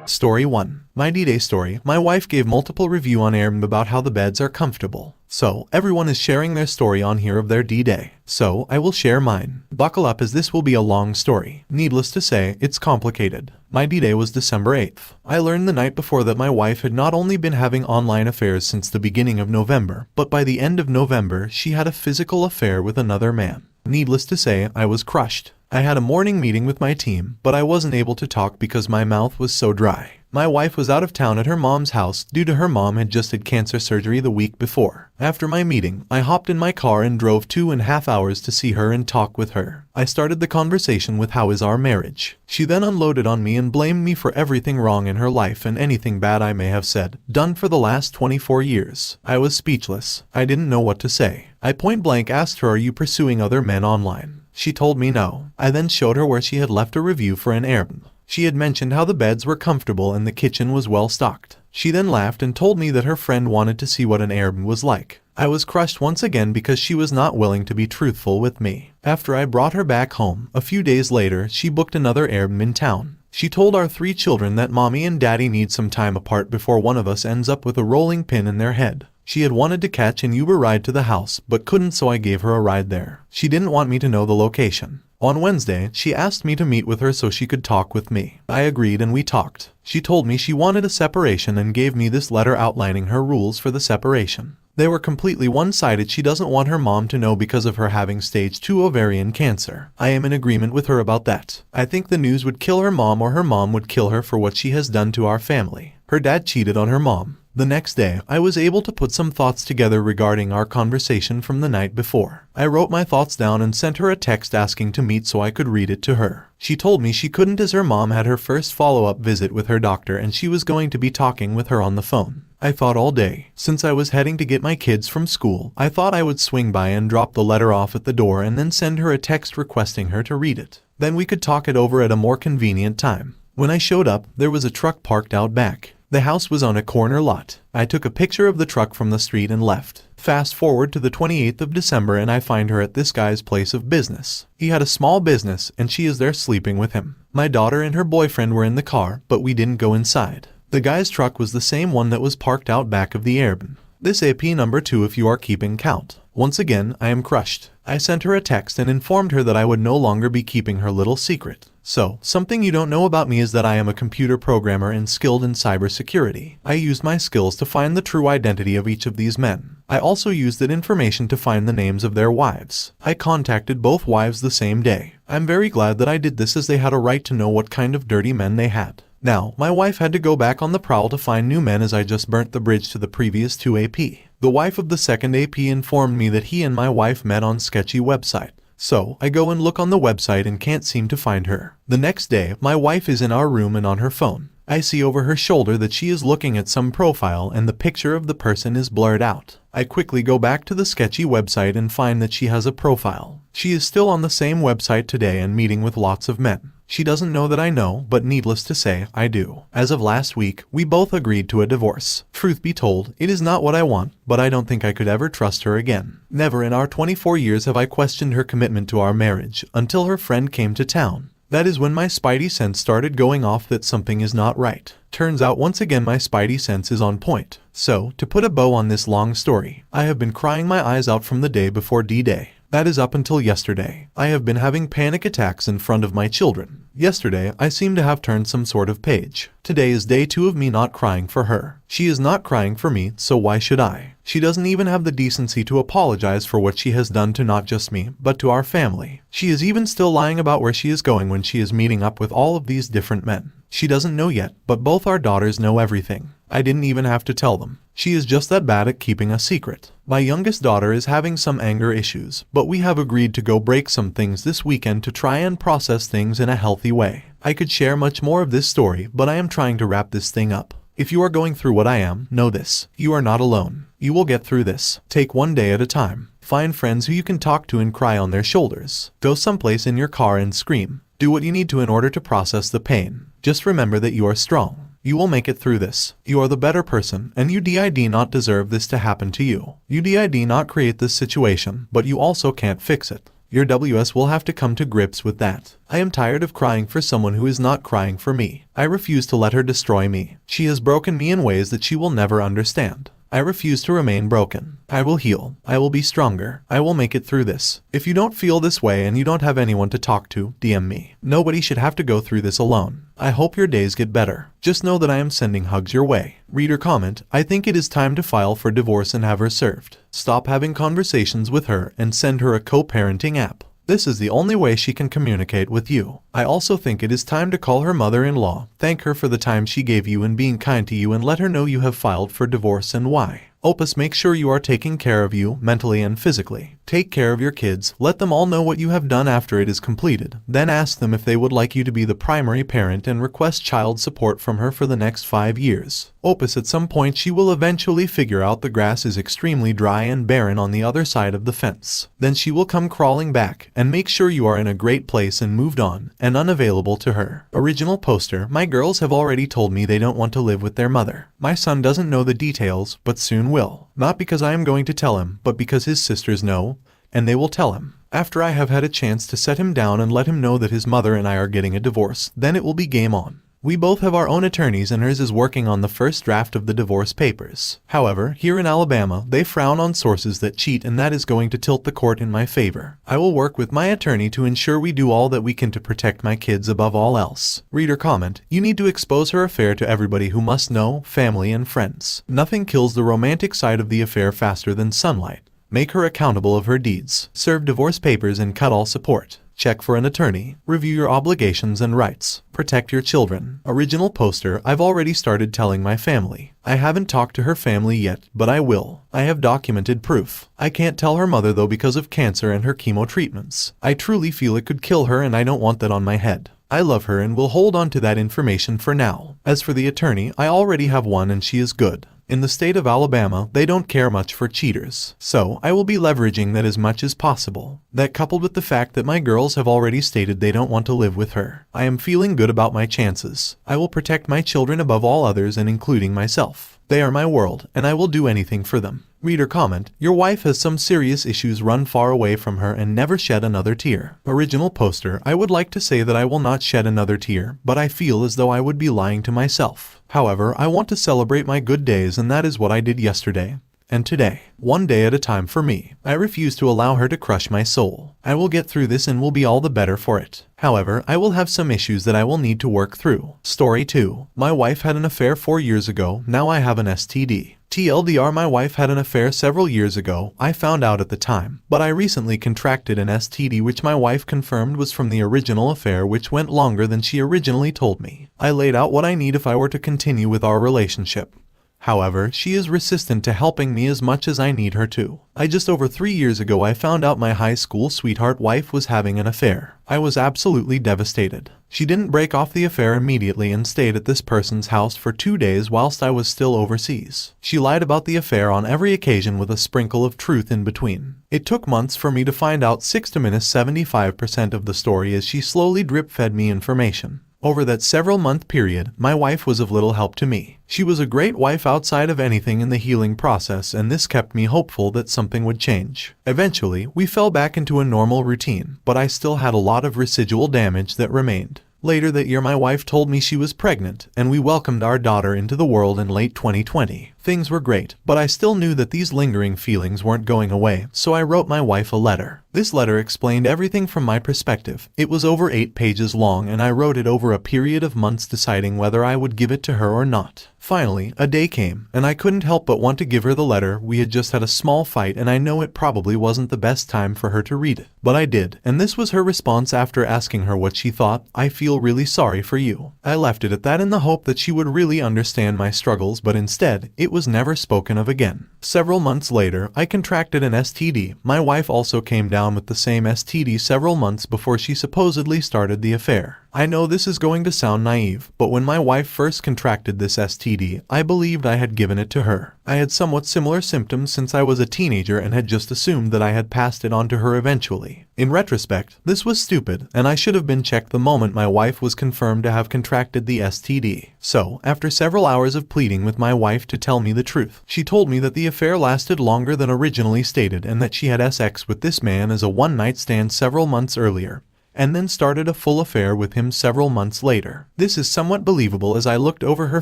Story 1. My D-Day story. My wife gave multiple review on Airbnb about how the beds are comfortable. So, everyone is sharing their story on here of their D-Day. So, I will share mine. Buckle up as this will be a long story. Needless to say, it's complicated. My D-Day was December 8th. I learned the night before that my wife had not only been having online affairs since the beginning of November, but by the end of November, she had a physical affair with another man. Needless to say, I was crushed. I had a morning meeting with my team, but I wasn't able to talk because my mouth was so dry. My wife was out of town at her mom's house due to her mom had just had cancer surgery the week before. After my meeting, I hopped in my car and drove 2.5 hours to see her and talk with her. I started the conversation with how is our marriage. She then unloaded on me and blamed me for everything wrong in her life and anything bad I may have said, done for the last 24 years. I was speechless. I didn't know what to say. I point blank asked her, are you pursuing other men online? She told me no. I then showed her where she had left a review for an Airbnb. She had mentioned how the beds were comfortable and the kitchen was well stocked. She then laughed and told me that her friend wanted to see what an Airbnb was like. I was crushed once again because she was not willing to be truthful with me. After I brought her back home, a few days later, she booked another Airbnb in town. She told our 3 children that mommy and daddy need some time apart before one of us ends up with a rolling pin in their head. She had wanted to catch an Uber ride to the house, but couldn't, so I gave her a ride there. She didn't want me to know the location. On Wednesday, she asked me to meet with her so she could talk with me. I agreed and we talked. She told me she wanted a separation and gave me this letter outlining her rules for the separation. They were completely one-sided. She doesn't want her mom to know because of her having stage 2 ovarian cancer. I am in agreement with her about that. I think the news would kill her mom or her mom would kill her for what she has done to our family. Her dad cheated on her mom. The next day, I was able to put some thoughts together regarding our conversation from the night before. I wrote my thoughts down and sent her a text asking to meet so I could read it to her. She told me she couldn't as her mom had her first follow-up visit with her doctor and she was going to be talking with her on the phone. I thought all day. Since I was heading to get my kids from school, I thought I would swing by and drop the letter off at the door and then send her a text requesting her to read it. Then we could talk it over at a more convenient time. When I showed up, there was a truck parked out back. The house was on a corner lot. I took a picture of the truck from the street and left. Fast forward to the 28th of December and I find her at this guy's place of business. He had a small business and she is there sleeping with him. My daughter and her boyfriend were in the car, but we didn't go inside. The guy's truck was the same one that was parked out back of the Airbnb. This AP number 2 if you are keeping count. Once again, I am crushed. I sent her a text and informed her that I would no longer be keeping her little secret. So, something you don't know about me is that I am a computer programmer and skilled in cybersecurity. I used my skills to find the true identity of each of these men. I also used that information to find the names of their wives. I contacted both wives the same day. I'm very glad that I did this as they had a right to know what kind of dirty men they had. Now, my wife had to go back on the prowl to find new men as I just burnt the bridge to the previous 2 AP. The wife of the second AP informed me that he and my wife met on sketchy website. So, I go and look on the website and can't seem to find her. The next day, my wife is in our room and on her phone. I see over her shoulder that she is looking at some profile and the picture of the person is blurred out. I quickly go back to the sketchy website and find that she has a profile. She is still on the same website today and meeting with lots of men. She doesn't know that I know, but needless to say, I do. As of last week, we both agreed to a divorce. Truth be told, it is not what I want, but I don't think I could ever trust her again. Never in our 24 years have I questioned her commitment to our marriage, until her friend came to town. That is when my spidey sense started going off that something is not right. Turns out once again my spidey sense is on point. So, to put a bow on this long story, I have been crying my eyes out from the day before D-Day. That is up until yesterday. I have been having panic attacks in front of my children. Yesterday, I seem to have turned some sort of page. Today is day 2 of me not crying for her. She is not crying for me, so why should I? She doesn't even have the decency to apologize for what she has done to not just me, but to our family. She is even still lying about where she is going when she is meeting up with all of these different men. She doesn't know yet, but both our daughters know everything. I didn't even have to tell them. She is just that bad at keeping a secret. My youngest daughter is having some anger issues, but we have agreed to go break some things this weekend to try and process things in a healthy way. I could share much more of this story, but I am trying to wrap this thing up. If you are going through what I am, know this. You are not alone. You will get through this. Take one day at a time. Find friends who you can talk to and cry on their shoulders. Go someplace in your car and scream. Do what you need to in order to process the pain. Just remember that you are strong. You will make it through this. You are the better person, and you did not deserve this to happen to you. You did not create this situation, but you also can't fix it. Your WS will have to come to grips with that. I am tired of crying for someone who is not crying for me. I refuse to let her destroy me. She has broken me in ways that she will never understand. I refuse to remain broken. I will heal. I will be stronger. I will make it through this. If you don't feel this way and you don't have anyone to talk to, DM me. Nobody should have to go through this alone. I hope your days get better. Just know that I am sending hugs your way. Reader comment, I think it is time to file for divorce and have her served. Stop having conversations with her and send her a co-parenting app. This is the only way she can communicate with you. I also think it is time to call her mother-in-law, thank her for the time she gave you and being kind to you, and let her know you have filed for divorce and why. Opus, make sure you are taking care of you, mentally and physically. Take care of your kids, let them all know what you have done after it is completed. Then ask them if they would like you to be the primary parent and request child support from her for the next 5 years. Opus, at some point she will eventually figure out the grass is extremely dry and barren on the other side of the fence. Then she will come crawling back, and make sure you are in a great place and moved on, and unavailable to her. Original poster, my girls have already told me they don't want to live with their mother. My son doesn't know the details, but soon will. Not because I am going to tell him, but because his sisters know, and they will tell him. After I have had a chance to set him down and let him know that his mother and I are getting a divorce, then it will be game on. We both have our own attorneys and hers is working on the first draft of the divorce papers. However, here in Alabama, they frown on sources that cheat, and that is going to tilt the court in my favor. I will work with my attorney to ensure we do all that we can to protect my kids above all else. Reader comment, you need to expose her affair to everybody who must know, family and friends. Nothing kills the romantic side of the affair faster than sunlight. Make her accountable of her deeds. Serve divorce papers and cut all support. Check for an attorney. Review your obligations and rights. Protect your children. Original poster, I've already started telling my family. I haven't talked to her family yet, but I will. I have documented proof. I can't tell her mother though because of cancer and her chemo treatments. I truly feel it could kill her and I don't want that on my head. I love her and will hold on to that information for now. As for the attorney, I already have one and she is good. In the state of Alabama, they don't care much for cheaters, so I will be leveraging that as much as possible. That coupled with the fact that my girls have already stated they don't want to live with her, I am feeling good about my chances. I will protect my children above all others and including myself. They are my world, and I will do anything for them. Reader comment, your wife has some serious issues, run far away from her and never shed another tear. Original poster, I would like to say that I will not shed another tear, but I feel as though I would be lying to myself. However, I want to celebrate my good days and that is what I did yesterday. And today. One day at a time for me. I refuse to allow her to crush my soul. I will get through this and will be all the better for it. However, I will have some issues that I will need to work through. Story 2. My wife had an affair 4 years ago, now I have an STD. TLDR, my wife had an affair several years ago, I found out at the time, but I recently contracted an STD which my wife confirmed was from the original affair, which went longer than she originally told me. I laid out what I need if I were to continue with our relationship. However, she is resistant to helping me as much as I need her to. Just over 3 years ago I found out my high school sweetheart wife was having an affair. I was absolutely devastated. She didn't break off the affair immediately and stayed at this person's house for 2 days whilst I was still overseas. She lied about the affair on every occasion with a sprinkle of truth in between. It took months for me to find out 75% of the story as she slowly drip-fed me information. Over that several-month period, my wife was of little help to me. She was a great wife outside of anything in the healing process, and this kept me hopeful that something would change. Eventually, we fell back into a normal routine, but I still had a lot of residual damage that remained. Later that year my wife told me she was pregnant, and we welcomed our daughter into the world in late 2020. Things were great, but I still knew that these lingering feelings weren't going away, so I wrote my wife a letter. This letter explained everything from my perspective. It was over 8 pages long and I wrote it over a period of months deciding whether I would give it to her or not. Finally, a day came, and I couldn't help but want to give her the letter. We had just had a small fight and I know it probably wasn't the best time for her to read it. But I did, and this was her response after asking her what she thought. I feel really sorry for you. I left it at that in the hope that she would really understand my struggles, but instead, it was never spoken of again. Several months later, I contracted an STD. My wife also came down with the same STD several months before she supposedly started the affair. I know this is going to sound naive, but when my wife first contracted this STD, I believed I had given it to her. I had somewhat similar symptoms since I was a teenager and had just assumed that I had passed it on to her eventually. In retrospect, this was stupid, and I should have been checked the moment my wife was confirmed to have contracted the STD. So, after several hours of pleading with my wife to tell me the truth, she told me that the affair lasted longer than originally stated and that she had sex with this man as a one-night stand several months earlier, and then started a full affair with him several months later. This is somewhat believable as I looked over her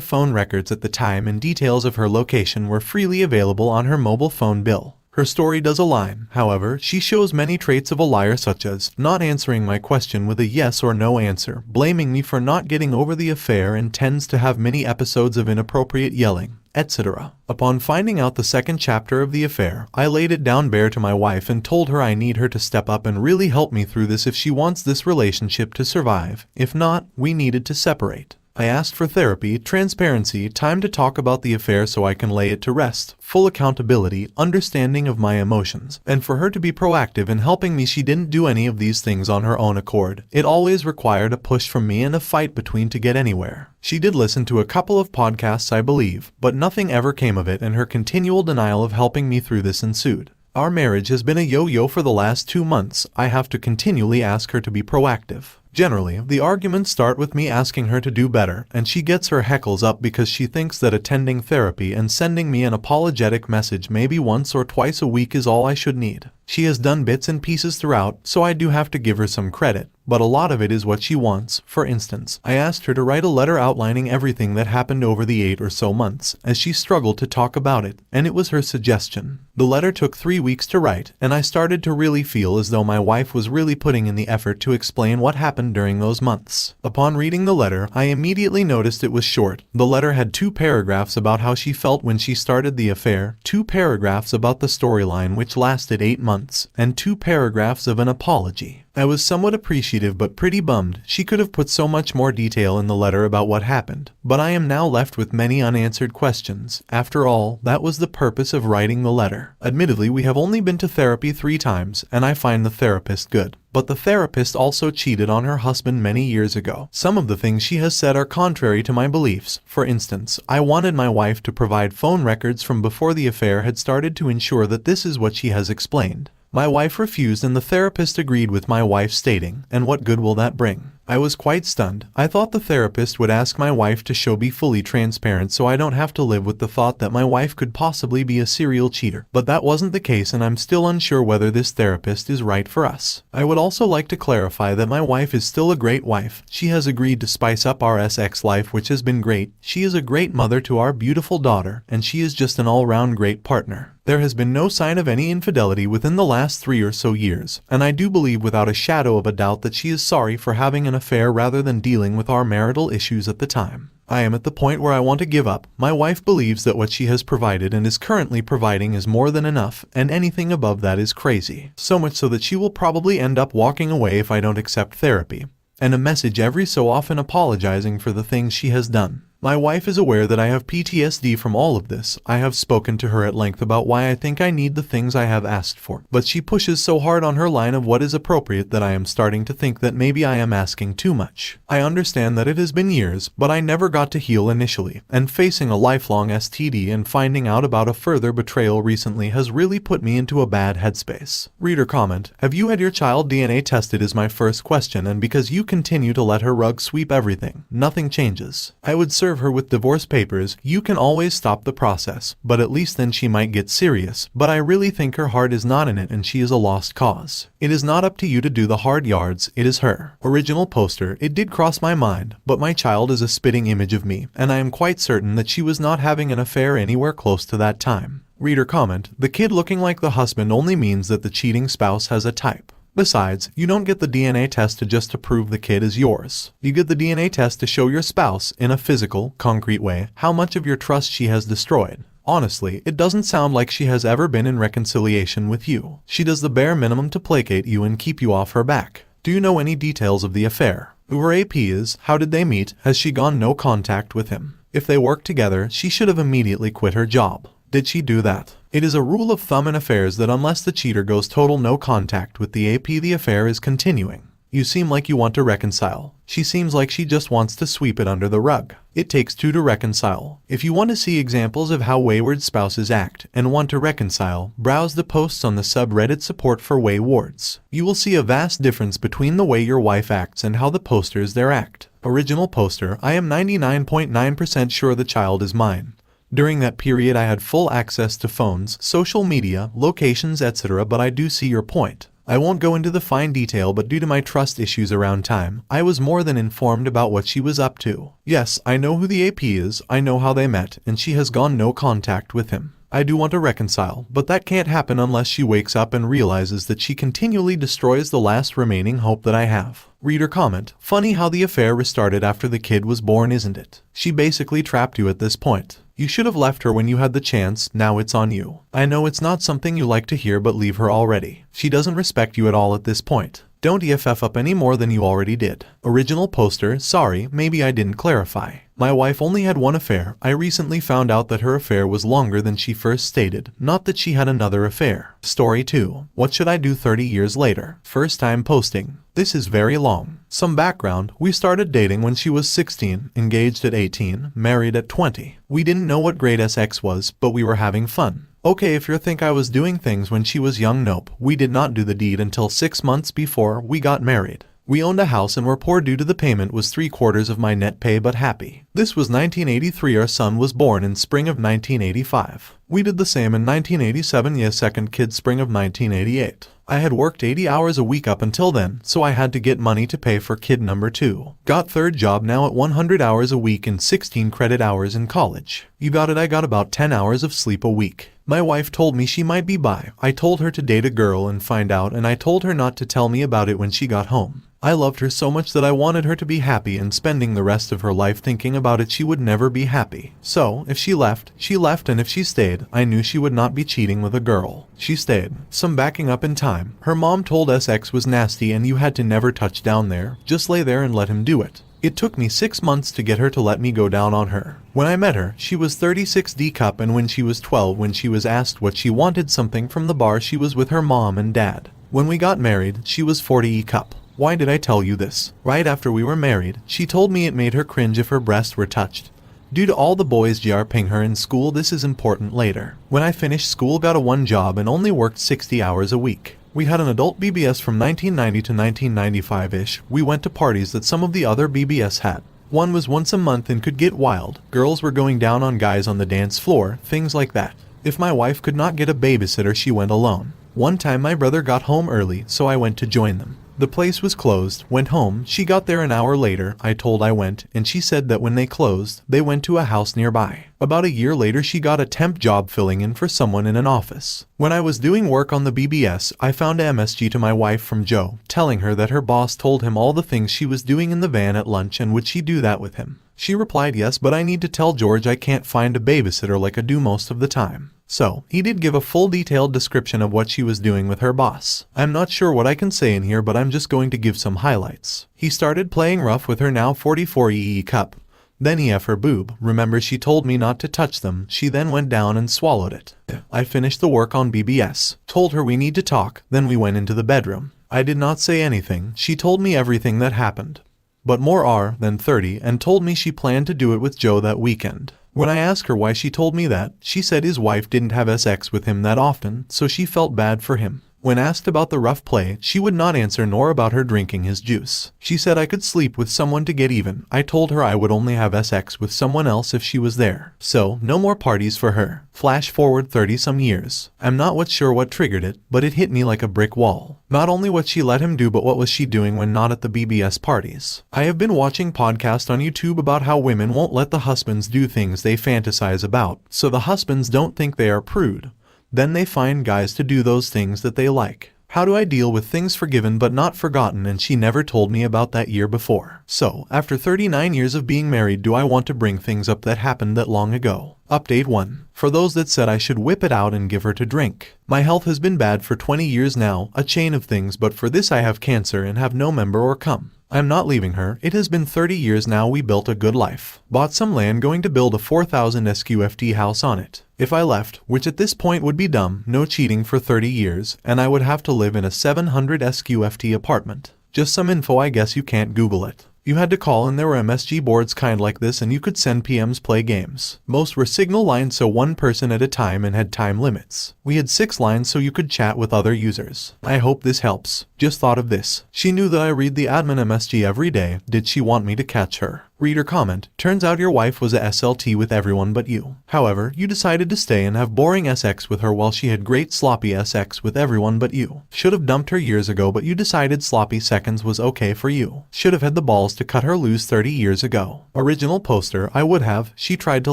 phone records at the time and details of her location were freely available on her mobile phone bill. Her story does align, however, she shows many traits of a liar such as not answering my question with a yes or no answer, blaming me for not getting over the affair and tends to have many episodes of inappropriate yelling, etc. Upon finding out the second chapter of the affair, I laid it down bare to my wife and told her I need her to step up and really help me through this if she wants this relationship to survive. If not, we needed to separate. I asked for therapy, transparency, time to talk about the affair so I can lay it to rest, full accountability, understanding of my emotions, and for her to be proactive in helping me. She didn't do any of these things on her own accord. It always required a push from me and a fight between to get anywhere. She did listen to a couple of podcasts, I believe, but nothing ever came of it, and her continual denial of helping me through this ensued. Our marriage has been a yo-yo for the last 2 months. I have to continually ask her to be proactive. Generally, the arguments start with me asking her to do better, and she gets her heckles up because she thinks that attending therapy and sending me an apologetic message maybe once or twice a week is all I should need. She has done bits and pieces throughout, so I do have to give her some credit, but a lot of it is what she wants. For instance, I asked her to write a letter outlining everything that happened over the 8 or so months, as she struggled to talk about it, and it was her suggestion. The letter took 3 weeks to write, and I started to really feel as though my wife was really putting in the effort to explain what happened during those months. Upon reading the letter, I immediately noticed it was short. The letter had 2 paragraphs about how she felt when she started the affair, 2 paragraphs about the storyline which lasted 8 months, and 2 paragraphs of an apology. I was somewhat appreciative but pretty bummed. She could have put so much more detail in the letter about what happened, but I am now left with many unanswered questions. After all, that was the purpose of writing the letter. Admittedly, we have only been to therapy 3 times, and I find the therapist good. But the therapist also cheated on her husband many years ago. Some of the things she has said are contrary to my beliefs. For instance, I wanted my wife to provide phone records from before the affair had started to ensure that this is what she has explained. My wife refused and the therapist agreed with my wife, stating, "And what good will that bring?" I was quite stunned. I thought the therapist would ask my wife to be fully transparent so I don't have to live with the thought that my wife could possibly be a serial cheater. But that wasn't the case, and I'm still unsure whether this therapist is right for us. I would also like to clarify that my wife is still a great wife. She has agreed to spice up our sex life, which has been great. She is a great mother to our beautiful daughter, and she is just an all-round great partner. There has been no sign of any infidelity within the last 3 or so years, and I do believe without a shadow of a doubt that she is sorry for having an affair rather than dealing with our marital issues at the time. I am at the point where I want to give up. My wife believes that what she has provided and is currently providing is more than enough, and anything above that is crazy. So much so that she will probably end up walking away if I don't accept therapy, and a message every so often apologizing for the things she has done. My wife is aware that I have PTSD from all of this. I have spoken to her at length about why I think I need the things I have asked for, but she pushes so hard on her line of what is appropriate that I am starting to think that maybe I am asking too much. I understand that it has been years, but I never got to heal initially, and facing a lifelong STD and finding out about a further betrayal recently has really put me into a bad headspace. Reader comment: have you had your child DNA tested is my first question, and because you continue to let her rug sweep everything, nothing changes. I would serve her with divorce papers. You can always stop the process, but at least then she might get serious. But I really think her heart is not in it and she is a lost cause. It is not up to you to do the hard yards, it is her. Original poster: it did cross my mind, but my child is a spitting image of me, and I am quite certain that she was not having an affair anywhere close to that time. Reader comment: the kid looking like the husband only means that the cheating spouse has a type. Besides, you don't get the DNA test just to prove the kid is yours. You get the DNA test to show your spouse, in a physical, concrete way, how much of your trust she has destroyed. Honestly, it doesn't sound like she has ever been in reconciliation with you. She does the bare minimum to placate you and keep you off her back. Do you know any details of the affair? Who her AP is? How did they meet? Has she gone no contact with him? If they worked together, she should have immediately quit her job. Did she do that? It is a rule of thumb in affairs that unless the cheater goes total no contact with the AP, the affair is continuing. You seem like you want to reconcile. She seems like she just wants to sweep it under the rug. It takes two to reconcile. If you want to see examples of how wayward spouses act and want to reconcile, browse the posts on the subreddit support for waywards. You will see a vast difference between the way your wife acts and how the posters there act. Original poster: I am 99.9% sure the child is mine. During that period I had full access to phones, social media, locations, etc., but I do see your point. I won't go into the fine detail, but due to my trust issues around time, I was more than informed about what she was up to. Yes, I know who the AP is, I know how they met, and she has gone no contact with him. I do want to reconcile, but that can't happen unless she wakes up and realizes that she continually destroys the last remaining hope that I have. Reader comment: funny how the affair restarted after the kid was born, isn't it? She basically trapped you at this point. You should have left her when you had the chance, now it's on you. I know it's not something you like to hear, but leave her already. She doesn't respect you at all at this point. Don't EFF up any more than you already did. Original poster: sorry, maybe I didn't clarify. My wife only had one affair. I recently found out that her affair was longer than she first stated, not that she had another affair. Story 2. What should I do 30 years later? First time posting. This is very long. Some background: we started dating when she was 16, engaged at 18, married at 20. We didn't know what grade sex was, but we were having fun. Okay, if you think I was doing things when she was young, nope. We did not do the deed until 6 months before we got married. We owned a house and were poor due to the payment was 3/4 of my net pay, but happy. This was 1983. Our son was born in spring of 1985. We did the same in 1987. Yes, second kid spring of 1988. I had worked 80 hours a week up until then, so I had to get money to pay for kid number 2. Got third job now at 100 hours a week and 16 credit hours in college. You got it, I got about 10 hours of sleep a week. My wife told me she might be bi. I told her to date a girl and find out, and I told her not to tell me about it when she got home. I loved her so much that I wanted her to be happy, and spending the rest of her life thinking about it, she would never be happy. So, if she left, and if she stayed, I knew she would not be cheating with a girl. She stayed. Some backing up in time. Her mom told us X was nasty and you had to never touch down there, just lay there and let him do it. It took me 6 months to get her to let me go down on her. When I met her, she was 36D cup, and when she was 12, when she was asked what she wanted something from the bar, she was with her mom and dad. When we got married, she was 40E cup. Why did I tell you this? Right after we were married, she told me it made her cringe if her breasts were touched. Due to all the boys JRPing her in school, this is important later. When I finished school, got a one job and only worked 60 hours a week. We had an adult BBS from 1990 to 1995-ish. We went to parties that some of the other BBS had. One was once a month and could get wild. Girls were going down on guys on the dance floor, things like that. If my wife could not get a babysitter, she went alone. One time my brother got home early, so I went to join them. The place was closed, went home, she got there an hour later, I told I went, and she said that when they closed, they went to a house nearby. About a year later she got a temp job filling in for someone in an office. When I was doing work on the BBS, I found a MSG to my wife from Joe, telling her that her boss told him all the things she was doing in the van at lunch and would she do that with him. She replied yes, but I need to tell George I can't find a babysitter like I do most of the time. So, he did give a full detailed description of what she was doing with her boss. I'm not sure what I can say in here, but I'm just going to give some highlights. He started playing rough with her now 44 EE cup. Then he F her boob. Remember, she told me not to touch them. She then went down and swallowed it. I finished the work on BBS. Told her we need to talk. Then we went into the bedroom. I did not say anything. She told me everything that happened. But more R than 30, and told me she planned to do it with Joe that weekend. When I asked her why she told me that, she said his wife didn't have sex with him that often, so she felt bad for him. When asked about the rough play, she would not answer nor about her drinking his juice. She said I could sleep with someone to get even. I told her I would only have sex with someone else if she was there. So, no more parties for her. Flash forward 30 some years. I'm not sure what triggered it, but it hit me like a brick wall. Not only what she let him do, but what was she doing when not at the BBS parties. I have been watching podcasts on YouTube about how women won't let the husbands do things they fantasize about, so the husbands don't think they are prude. Then they find guys to do those things that they like. How do I deal with things forgiven but not forgotten, and she never told me about that year before? So, after 39 years of being married, do I want to bring things up that happened that long ago? Update 1. For those that said I should whip it out and give her to drink. My health has been bad for 20 years now, a chain of things, but for this I have cancer and have no member or cum. I'm not leaving her. It has been 30 years now. We built a good life. Bought some land, going to build a 4,000 SQFT house on it. If I left, which at this point would be dumb, no cheating for 30 years, and I would have to live in a 700 SQFT apartment. Just some info, I guess you can't Google it. You had to call and there were MSG boards kind like this and you could send PMs, play games. Most were signal lines, so one person at a time, and had time limits. We had 6 lines so you could chat with other users. I hope this helps. Just thought of this. She knew that I read the admin MSG every day. Did she want me to catch her? Reader comment. Turns out your wife was a SLT with everyone but you. However, you decided to stay and have boring SX with her while she had great sloppy SX with everyone but you. Should have dumped her years ago, but you decided sloppy seconds was okay for you. Should have had the balls to cut her loose 30 years ago. Original poster. I would have. She tried to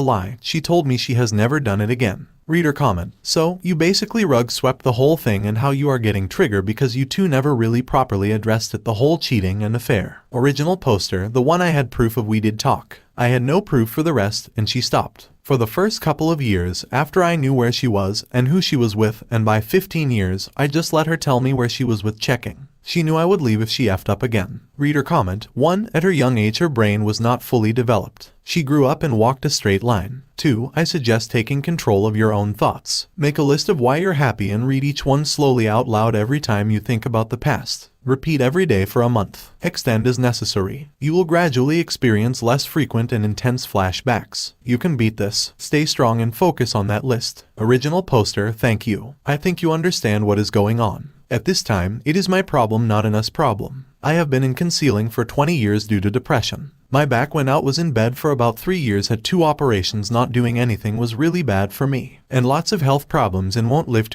lie. She told me she has never done it again. Reader comment. So, you basically rug swept the whole thing, and how you are getting triggered because you two never really properly addressed it, the whole cheating and affair. Original poster. The one I had proof of. We did talk. I had no proof for the rest, and she stopped. For the first couple of years, after I knew where she was and who she was with, and by 15 years, I just let her tell me where she was with checking. She knew I would leave if she effed up again. Reader comment. 1. At her young age her brain was not fully developed. She grew up and walked a straight line. 2. I suggest taking control of your own thoughts. Make a list of why you're happy and read each one slowly out loud every time you think about the past. Repeat every day for a month. Extend as necessary. You will gradually experience less frequent and intense flashbacks. You can beat this. Stay strong and focus on that list. Original poster. Thank you. I think you understand what is going on. At this time, it is my problem, not an us problem. I have been in concealing for 20 years due to depression. My back went out, was in bed for about 3 years, had 2 operations, not doing anything was really bad for me, and lots of health problems, and won't live to